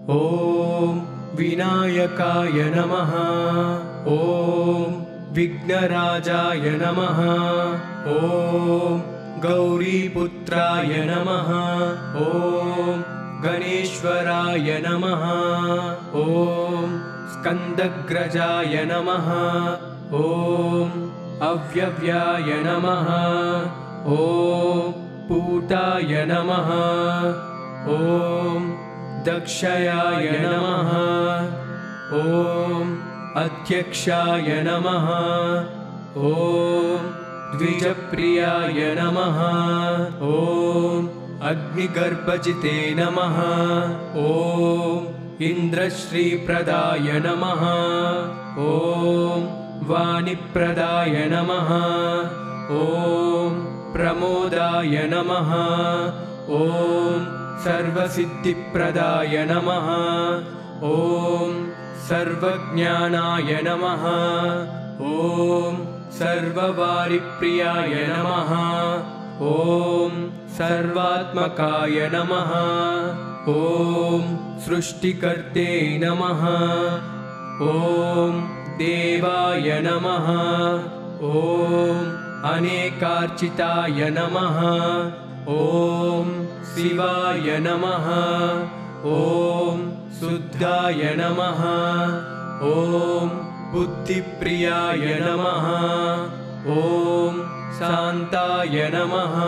ॐ विनायकाय नमः। ॐ विघ्नराजाय नमः। ॐ गौरीपुत्राय नमः। ॐ गणेश्वराय नमः। ॐ स्कन्दग्रजाय नमः। ॐ अव्यव्याय नमः। ॐ पूताय नमः। ॐ दक्षयाय नमः। ॐ अध्यक्षाय नमः। ॐ द्विजप्रियाय नमः। ॐ अग्निगर्भजिते नमः। ॐ इन्द्रश्रीप्रदाय नमः। ॐ वाणिप्रदाय नमः। ॐ प्रमोदाय नमः। ॐ सर्वसिद्धिप्रदाय नमः। ॐ सर्वज्ञानाय नमः। ॐ सर्ववारिप्रियाय नमः। ॐ सर्वात्मकाय नमः। ॐ सृष्टिकर्ते नमः। ॐ देवाय नमः। ॐ अनेकार्चिताय नमः। ॐ शिवाय नमः। ॐ शुद्धाय नमः। ॐ बुद्धिप्रियाय नमः। ॐ शान्ताय नमः।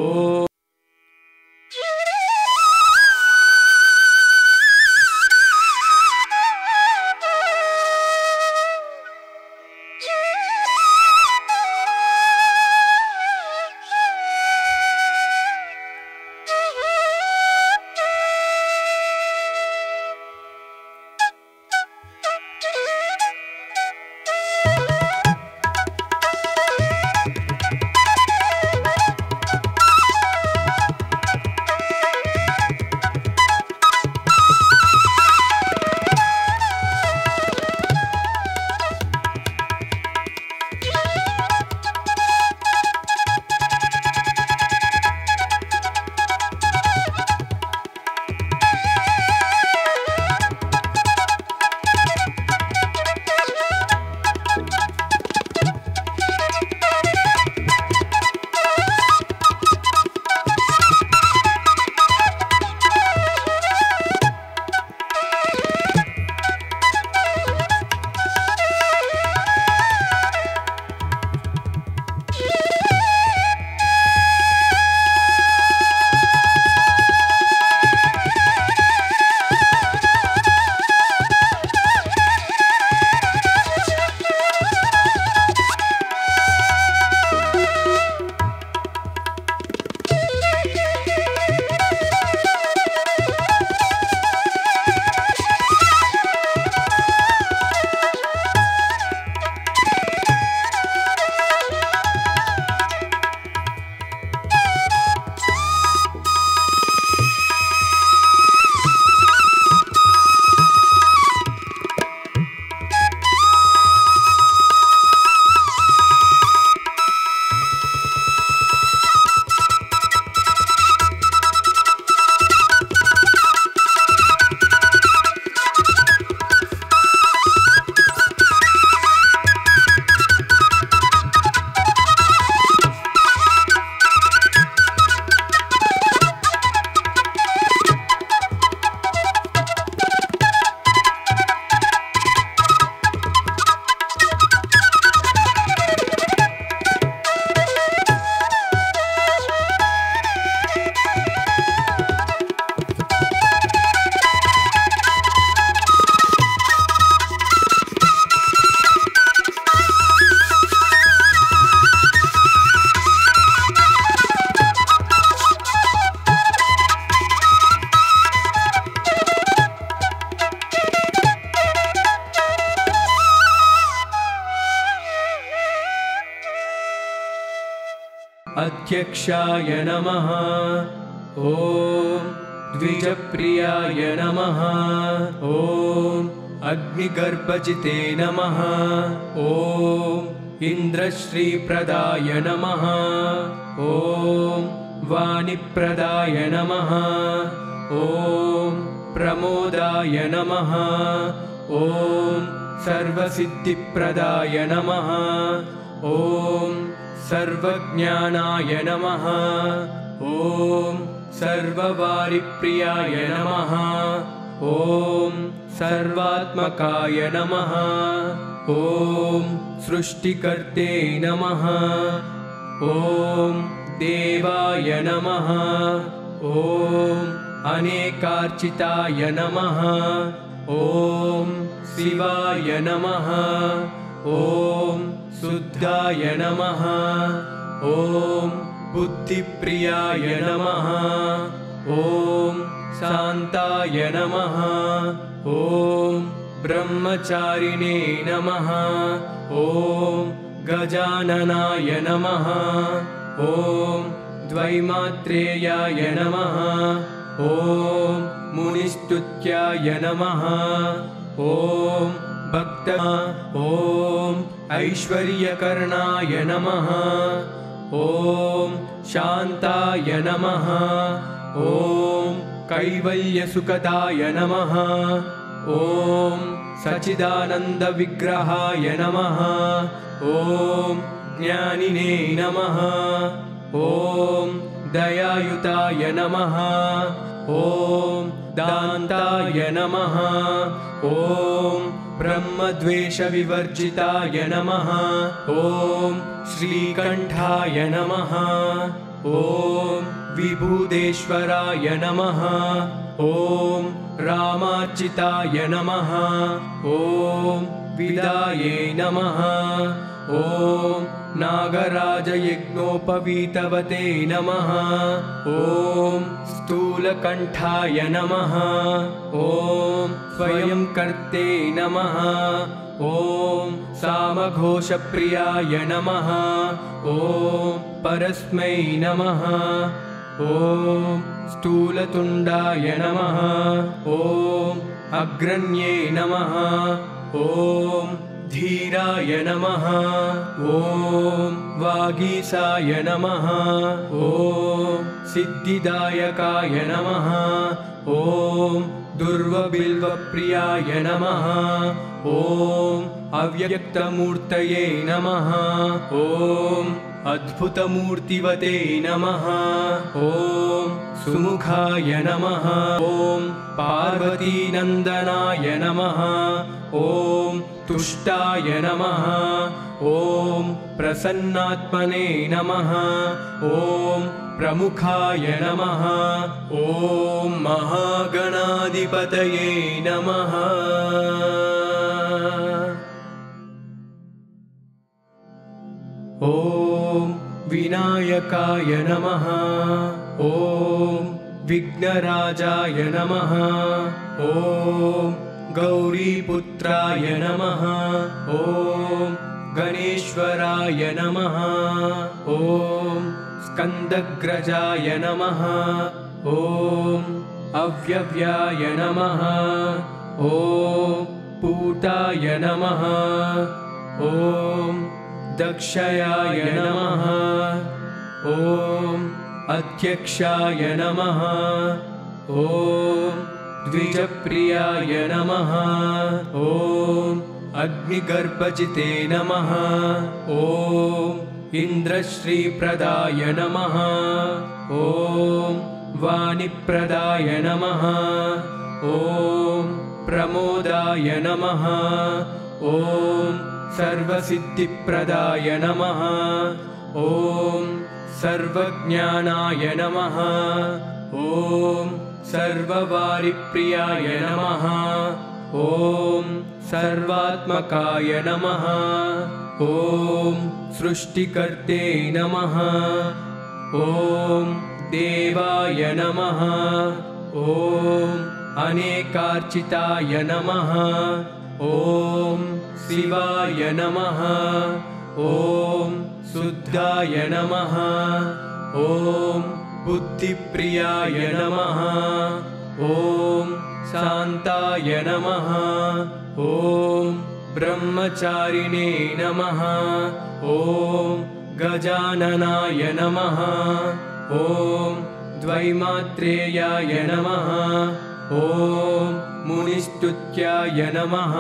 ॐ अध्यक्षाय नमः। ॐ द्विजप्रियाय नमः। ॐ अग्निगर्भजिते नमः। ॐ इन्द्रश्रीप्रदाय नमः। ॐ वाणिप्रदाय नमः। ॐ प्रमोदाय नमः। ॐ सर्वसिद्धिप्रदाय नमः। ॐ सर्वज्ञानाय नमः। ॐ सर्ववारिप्रियाय नमः। ॐ सर्वात्मकाय नमः। ॐ सृष्टिकर्ते नमः। ॐ देवाय नमः। ॐ अनेकार्चिताय नमः। ॐ शिवाय नमः। ॐ शुद्धाय नमः। ॐ बुद्धिप्रियाय नमः। ॐ शान्ताय नमः। ॐ ब्रह्मचारिणे नमः। ॐ गजाननाय नमः। ॐ द्वैमात्रेयाय नमः। ॐ मुनिस्तुत्याय नमः। ॐ भक्त ॐ ऐश्वर्यकर्णाय नमः। ॐ शान्ताय नमः। ॐ कैवल्यसुखदाय नमः। ॐ सच्चिदानन्दविग्रहाय नमः। ॐ ज्ञानिने नमः। ॐ दयायुताय नमः। ॐ दान्ताय नमः। ॐ ब्रह्मद्वेषविवर्जिताय नमः। ॐ श्रीकण्ठाय नमः। ॐ विभूदेश्वराय नमः। ॐ रामार्चिताय नमः। ॐ विदाये नमः। ॐ नागराजयज्ञोपवीतवते नमः। ॐ स्थूलकण्ठाय नमः। ॐ स्वयंकर्ते नमः। ॐ सामघोषप्रियाय नमः। ॐ परस्मै नमः। ॐ स्थूलतुण्डाय नमः। ॐ अग्रण्ये नमः। ॐ धीराय नमः। ॐ वागीसाय नमः। ॐ सिद्धिदायकाय नमः। ॐ दुर्वबिल्वप्रियाय नमः। ॐ अव्यक्तमूर्तये नमः। ॐ अद्भुतमूर्तिवते नमः। ॐ सुमुखाय नमः। ॐ पार्वतीनन्दनाय नमः। ॐ तुष्टाय नमः। ॐ प्रसन्नात्मने नमः। ॐ प्रमुखाय नमः। ॐ महागणाधिपतये नमः। ॐ विनायकाय नमः। ॐ विघ्नराजाय नमः। ॐ गौरीपुत्राय नमः। ॐ गणेश्वराय नमः। ॐ स्कन्दग्रजाय नमः। ॐ अव्यव्याय नमः। ॐ पूताय नमः। ॐ दक्षयाय नमः। ॐ अध्यक्षाय नमः। ॐ द्विजप्रियाय नमः। ॐ अग्निगर्भजिते नमः। ॐ इन्द्रश्रीप्रदाय नमः। ॐ वाणिप्रदाय नमः। ॐ प्रमोदाय नमः। ॐ सर्वसिद्धिप्रदाय नमः। ॐ सर्वज्ञानाय नमः। ॐ सर्ववारिप्रियाय नमः। ॐ सर्वात्मकाय नमः। ॐ सृष्टिकर्ते नमः। ॐ देवाय नमः। ॐ अनेकार्चिताय नमः। ॐ शिवाय नमः। ॐ शुद्धाय नमः। ॐ बुद्धिप्रियाय नमः। ॐ शान्ताय नमः। ॐ ब्रह्मचारिणे नमः। ॐ गजाननाय नमः। ॐ द्वैमात्रेयाय नमः। ॐ नमोऽस्तुत्याय नमः।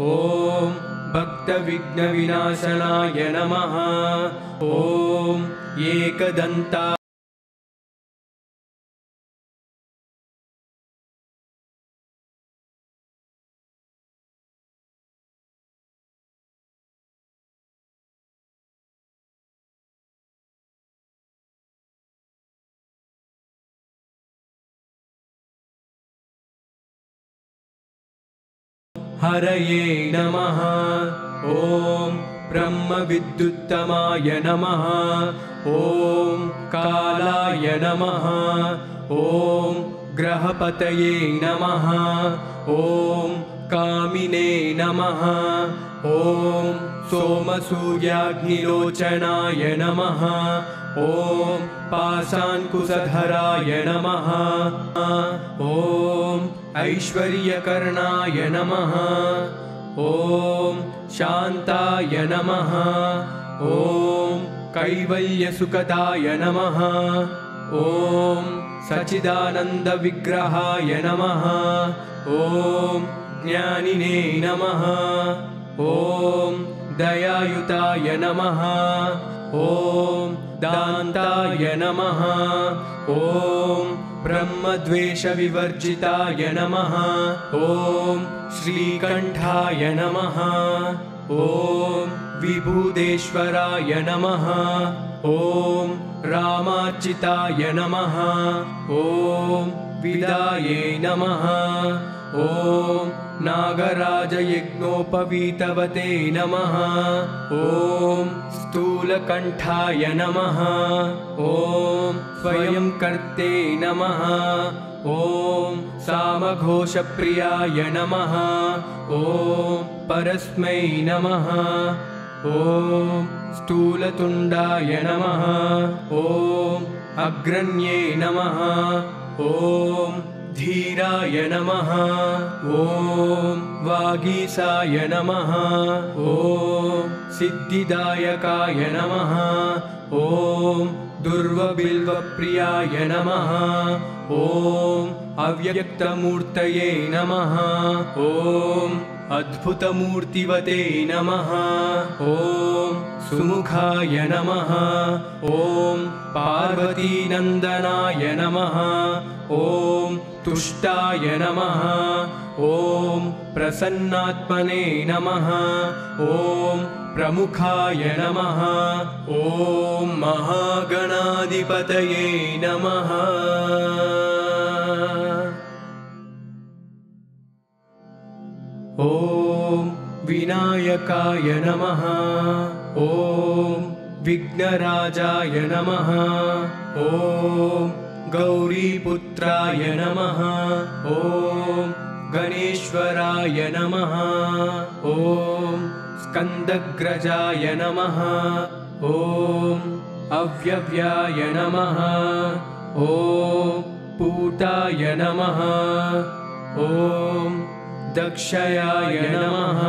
ॐ भक्तविघ्नविनाशनाय नमः। ॐ एकदन्ता हरये नमः। ॐ ब्रह्मविद्युत्तमाय नमः। ॐ कालाय नमः। ॐ ग्रहपतये नमः। ॐ कामिने नमः। ॐ सोमसूर्याग्निलोचनाय नमः। ॐ पाशाङ्कुशधराय नमः। ॐ ऐश्वर्यकर्णाय नमः। ॐ शान्ताय नमः। ॐ कैवल्यसुखदाय नमः। ॐ सच्चिदानन्दविग्रहाय नमः। ॐ ज्ञानिने नमः। ॐ दयायुताय नमः। ॐ दान्ताय नमः। ॐ ब्रह्मद्वेषविवर्जिताय नमः। ॐ श्रीकण्ठाय नमः। ॐ विभूदेश्वराय नमः। ॐ रामार्चिताय नमः। ॐ विदाये नमः। ॐ नागराजयज्ञोपवीतवते नमः। ॐ स्थूलकण्ठाय नमः। ॐ स्वयंकर्ते नमः। ॐ सामघोषप्रियाय नमः। ॐ परस्मै नमः। ॐ स्थूलतुण्डाय नमः। ॐ अग्रण्ये नमः। ॐ धीराय नमः। ॐ वागीशाय नमः। ॐ सिद्धिदायकाय नमः। ॐ दुर्वबिल्वप्रियाय नमः। ॐ अव्यक्तमूर्तये नमः। ॐ अद्भुतमूर्तिवते नमः। ॐ सुमुखाय नमः। ॐ पार्वतीनन्दनाय नमः। ॐ तुष्टाय नमः। ॐ प्रसन्नात्मने नमः। ॐ प्रमुखाय नमः। ॐ महागणाधिपतये नमः। ॐ विनायकाय नमः। ॐ विघ्नराजाय नमः। ॐ गौरीपुत्राय नमः। ॐ गणेश्वराय नमः। ॐ स्कन्दग्रजाय नमः। ॐ अव्यव्याय नमः। ॐ पूताय नमः। ॐ दक्षयाय नमः।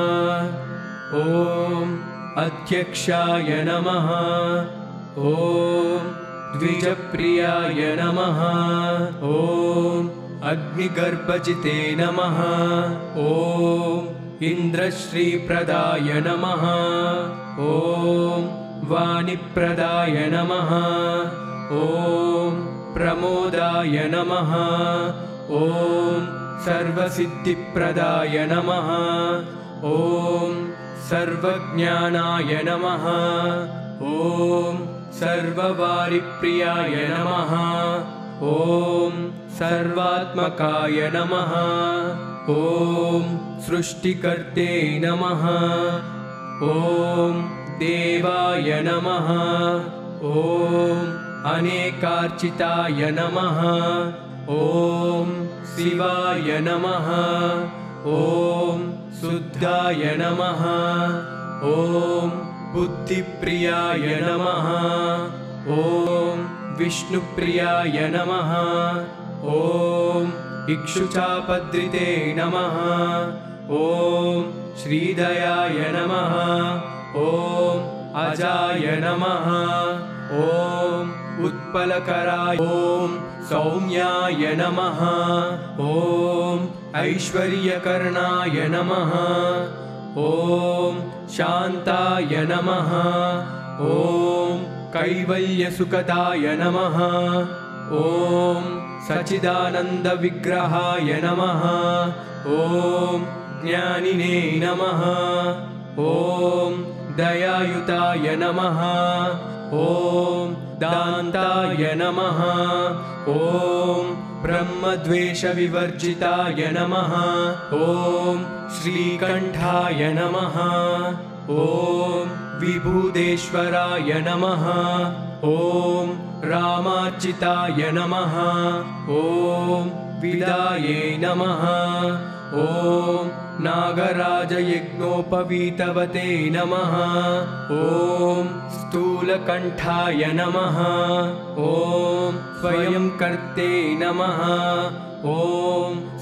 ॐ अध्यक्षाय नमः। ॐ द्विजप्रियाय नमः। ॐ अग्निगर्भजिते नमः। ॐ इन्द्रश्रीप्रदाय नमः। ॐ वाणिप्रदाय नमः। ॐ प्रमोदाय नमः। ॐ सर्वसिद्धिप्रदाय नमः। ॐ सर्वज्ञानाय नमः। ॐ सर्ववारिप्रियाय नमः। ॐ सर्वात्मकाय नमः। ॐ सृष्टिकर्ते नमः। ॐ देवाय नमः। ॐ अनेकार्चिताय नमः। ॐ शिवाय नमः। ॐ शुद्धाय नमः। ॐ बुद्धिप्रियाय नमः। ॐ विष्णुप्रियाय नमः। ॐ इक्षुचापद्रिते नमः। ॐ श्रीदयाय नमः। ॐ अजाय नमः। ॐ उत्पलकराय। ॐ सौम्याय नमः। ॐ ऐश्वर्यकर्णाय नमः। ॐ शान्ताय नमः। ॐ कैवल्यसुखदाय नमः। ॐ सच्चिदानन्दविग्रहाय नमः। ॐ ज्ञानिने नमः। ॐ दयायुताय नमः। ॐ दान्ताय नमः। ॐ ब्रह्मद्वेषविवर्जिताय नमः। ॐ श्रीकण्ठाय नमः। ॐ विभूदेश्वराय नमः। ॐ रामार्चिताय नमः। ॐ विदाये नमः। ॐ नागराजयज्ञोपवीतवते नमः। ॐ स्थूलकण्ठाय नमः। ॐ स्वयंकर्ते नमः। ॐ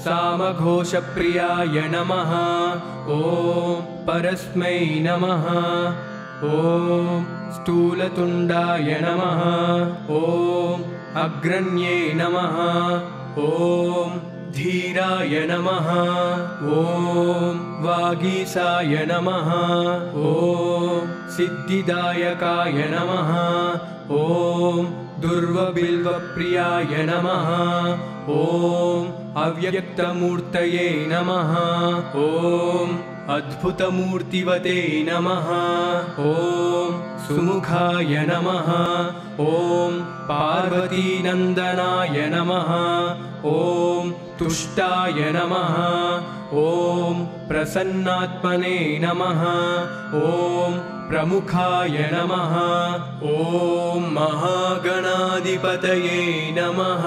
सामघोषप्रियाय नमः। ॐ परस्मै नमः। ॐ स्थूलतुण्डाय नमः। ॐ अग्रण्ये नमः। ॐ धीराय नमः। ॐ वागीसाय नमः। ॐ सिद्धिदायकाय नमः। ॐ दुर्वबिल्वप्रियाय नमः। ॐ अव्यक्तमूर्तये नमः। ॐ अद्भुतमूर्तिवते नमः। ॐ सुमुखाय नमः। ॐ पार्वतीनन्दनाय नमः। ॐ तुष्टाय नमः। ॐ प्रसन्नात्मने नमः। ॐ प्रमुखाय नमः। ॐ महागणाधिपतये नमः।